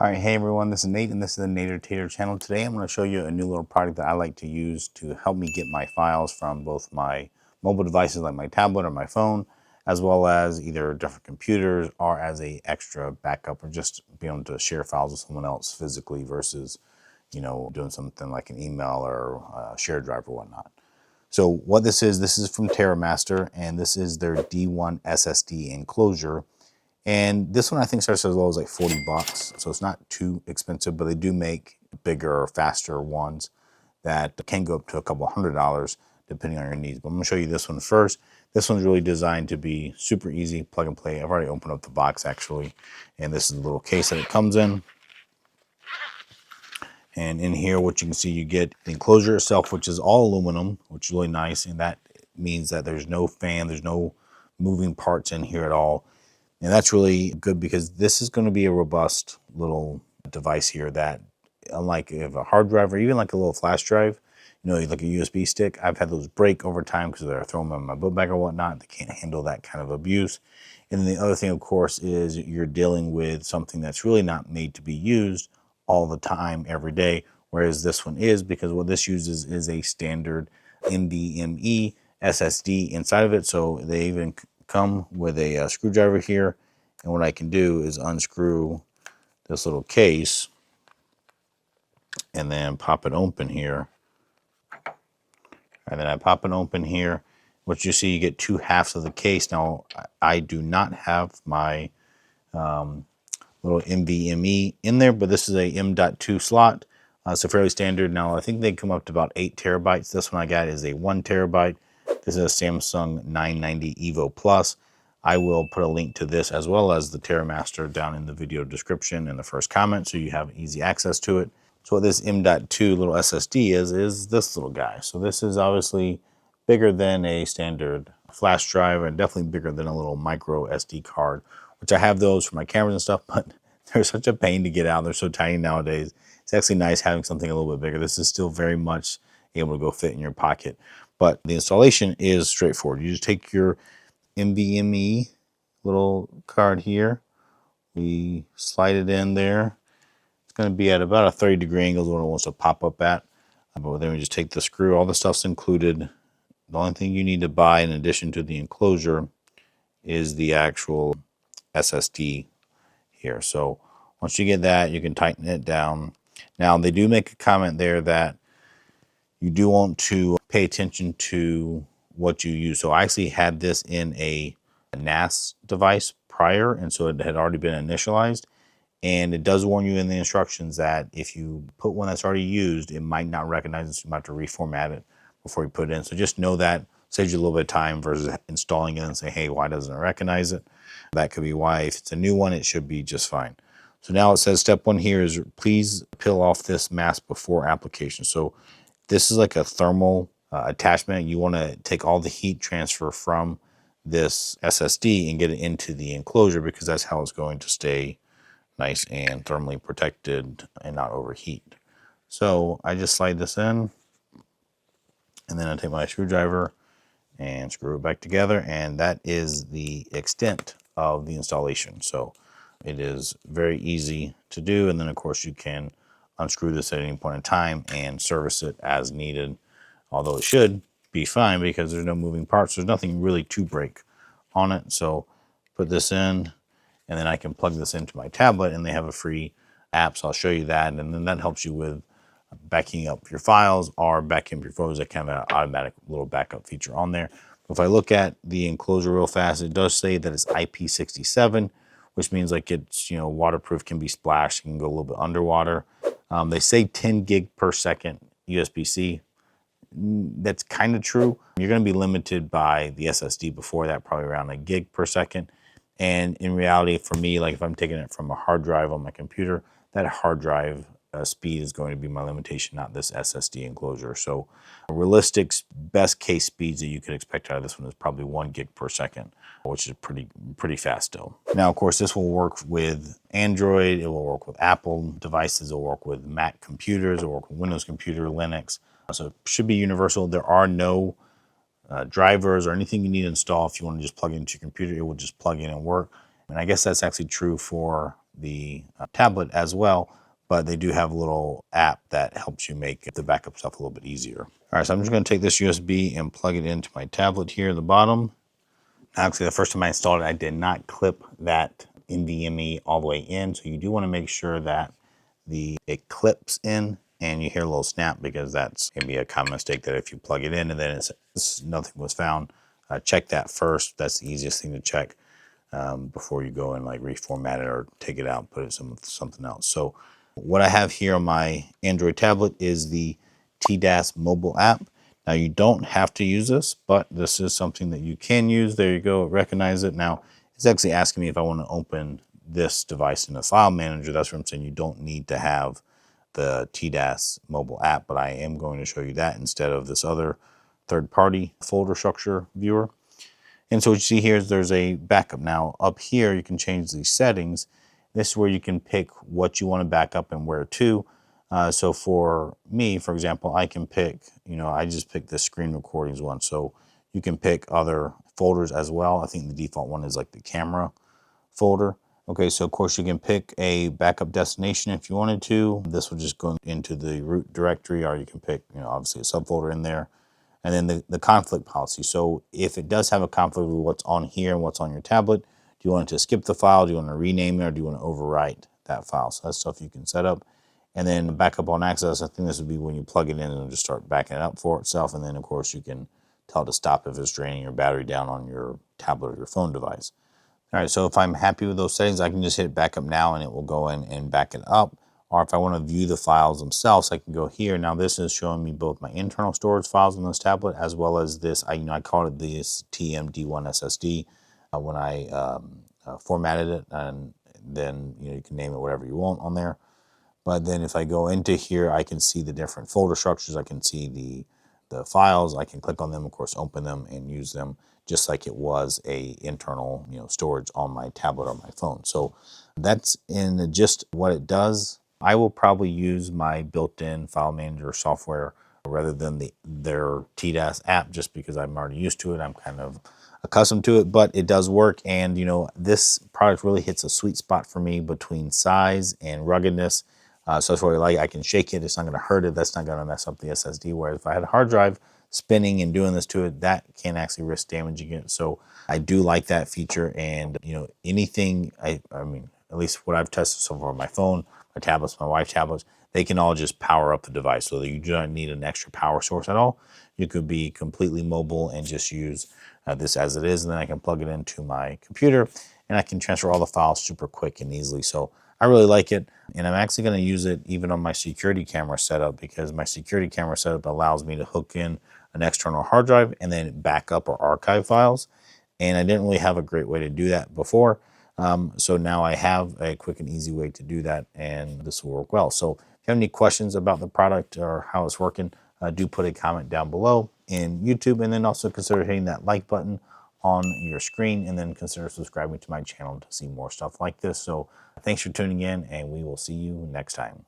All right, hey everyone, this is Nate and this is the Nader Tater channel. Today I'm going to show you a new little product that I like to use to help me get my files from both my mobile devices like my tablet or my phone, as well as either different computers or as a extra backup or just being able to share files with someone else physically versus, doing something like an email or a shared drive or whatnot. So what this is from TerraMaster, and this is their D1 SSD enclosure. And this one I think starts as low as like 40 bucks. So it's not too expensive, but they do make bigger, faster ones that can go up to a couple $100 depending on your needs. But I'm gonna show you this one first. This one's really designed to be super easy, plug and play. I've already opened up the box actually. And this is the little case that it comes in. And in here, what you can see, you get the enclosure itself, which is all aluminum, which is really nice. And that means that there's no fan, there's no moving parts in here at all. And that's really good because this is going to be a robust little device here that, unlike if a hard drive or even like a little flash drive, like a USB stick, I've had those break over time because they're throwing them in my book bag or whatnot. They can't handle that kind of abuse. And then the other thing, of course, is you're dealing with something that's really not made to be used all the time, every day, whereas this one is, because what this uses is a standard NVMe SSD inside of it. So they even come with a screwdriver here, and what I can do is unscrew this little case and then pop it open here, and then I pop it open here. What you see, you get two halves of the case. Now I do not have my little NVMe in there, but this is a M.2 slot, so fairly standard. Now I think they come up to about 8 terabytes. This one I got is a 1 terabyte. This is a Samsung 990 EVO Plus. I will put a link to this as well as the TerraMaster down in the video description in the first comment, so you have easy access to it. So what this M.2 little SSD is this little guy. So this is obviously bigger than a standard flash drive and definitely bigger than a little micro SD card, which I have those for my cameras and stuff, but they're such a pain to get out. They're so tiny nowadays. It's actually nice having something a little bit bigger. This is still very much able to go fit in your pocket, but the installation is straightforward. You just take your NVMe little card here, we slide it in there. It's going to be at about a 30-degree angle is what it wants to pop up at. But then we just take the screw, all the stuff's included. The only thing you need to buy in addition to the enclosure is the actual SSD here. So once you get that, you can tighten it down. Now they do make a comment there that you do want to pay attention to what you use. So I actually had this in a NAS device prior, and so it had already been initialized. And it does warn you in the instructions that if you put one that's already used, it might not recognize it, so you might have to reformat it before you put it in. So just know that saves you a little bit of time versus installing it and say, hey, why doesn't it recognize it? That could be why. If it's a new one, it should be just fine. So now it says step 1 here is please peel off this mask before application. So this is like a thermal attachment. You want to take all the heat transfer from this SSD and get it into the enclosure, because that's how it's going to stay nice and thermally protected and not overheat. So I just slide this in, and then I take my screwdriver and screw it back together, and that is the extent of the installation. So it is very easy to do, and then of course you can unscrew this at any point in time and service it as needed, although it should be fine because there's no moving parts. There's nothing really to break on it. So put this in, and then I can plug this into my tablet, and they have a free app, so I'll show you that, and then that helps you with backing up your files or backing up your photos. That kind of an automatic little backup feature on there. If I look at the enclosure real fast, it does say that it's IP67, which means like it's waterproof, can be splashed, can go a little bit underwater. They say 10 gig per second USB-C. That's kind of true. You're going to be limited by the SSD before that, probably around a gig per second. And in reality, for me, like if I'm taking it from a hard drive on my computer, that hard drive speed is going to be my limitation, not this SSD enclosure. So realistic best case speeds that you could expect out of this one is probably 1 gig per second, which is pretty fast still. Now, of course, this will work with Android, it will work with Apple devices, it will work with Mac computers, it will work with Windows computer, Linux. So it should be universal. There are no drivers or anything you need to install. If you want to just plug it into your computer, it will just plug in and work. And I guess that's actually true for the tablet as well, but they do have a little app that helps you make the backup stuff a little bit easier. All right, so I'm just going to take this USB and plug it into my tablet here at the bottom. Actually, the first time I installed it, I did not clip that NVMe all the way in, so you do want to make sure that it clips in and you hear a little snap, because that's going to be a common mistake, that if you plug it in and then nothing was found, check that first. That's the easiest thing to check before you go and like reformat it or take it out and put it something else. So what I have here on my Android tablet is the TAS Mobile App. Now you don't have to use this, but this is something that you can use. There you go, recognize it. Now it's actually asking me if I want to open this device in a file manager. That's what I'm saying. You don't need to have the TAS Mobile App, but I am going to show you that instead of this other third-party folder structure viewer. And so what you see here is there's a backup. Now up here you can change these settings. This is where you can pick what you want to back up and where to. So for me, for example, I can pick, I just picked the screen recordings one. So you can pick other folders as well. I think the default one is like the camera folder. Okay, so of course you can pick a backup destination if you wanted to. This will just go into the root directory, or you can pick, obviously a subfolder in there. And then the conflict policy. So if it does have a conflict with what's on here and what's on your tablet, do you want it to skip the file? Do you want to rename it, or do you want to overwrite that file? So that's stuff you can set up. And then backup on access, I think this would be when you plug it in and it'll just start backing it up for itself. And then of course you can tell it to stop if it's draining your battery down on your tablet or your phone device. All right, so if I'm happy with those settings, I can just hit backup now and it will go in and back it up. Or if I want to view the files themselves, I can go here. Now this is showing me both my internal storage files on this tablet as well as this, I called it this TM D1 SSD when I formatted it, and then you can name it whatever you want on there. But then if I go into here, I can see the different folder structures. I can see the files. I can click on them, of course, open them and use them just like it was a internal storage on my tablet or my phone. So that's in just what it does. I will probably use my built-in file manager software rather than their TAS app, just because I'm already used to it. I'm kind of accustomed to it, but it does work. And this product really hits a sweet spot for me between size and ruggedness. So that's what I like. I can shake it. It's not going to hurt it. That's not going to mess up the SSD. Whereas if I had a hard drive spinning and doing this to it, that can actually risk damaging it. So I do like that feature. And anything, I mean, at least what I've tested so far on my phone, my tablets, my wife's tablets, they can all just power up the device, so that you do not need an extra power source at all. You could be completely mobile and just use this as it is, and then I can plug it into my computer and I can transfer all the files super quick and easily. So I really like it, and I'm actually going to use it even on my security camera setup, because my security camera setup allows me to hook in an external hard drive and then back up or archive files. And I didn't really have a great way to do that before. So now I have a quick and easy way to do that, and this will work well. So if you have any questions about the product or how it's working, do put a comment down below in YouTube, and then also consider hitting that like button on your screen, and then consider subscribing to my channel to see more stuff like this. So thanks for tuning in, and we will see you next time.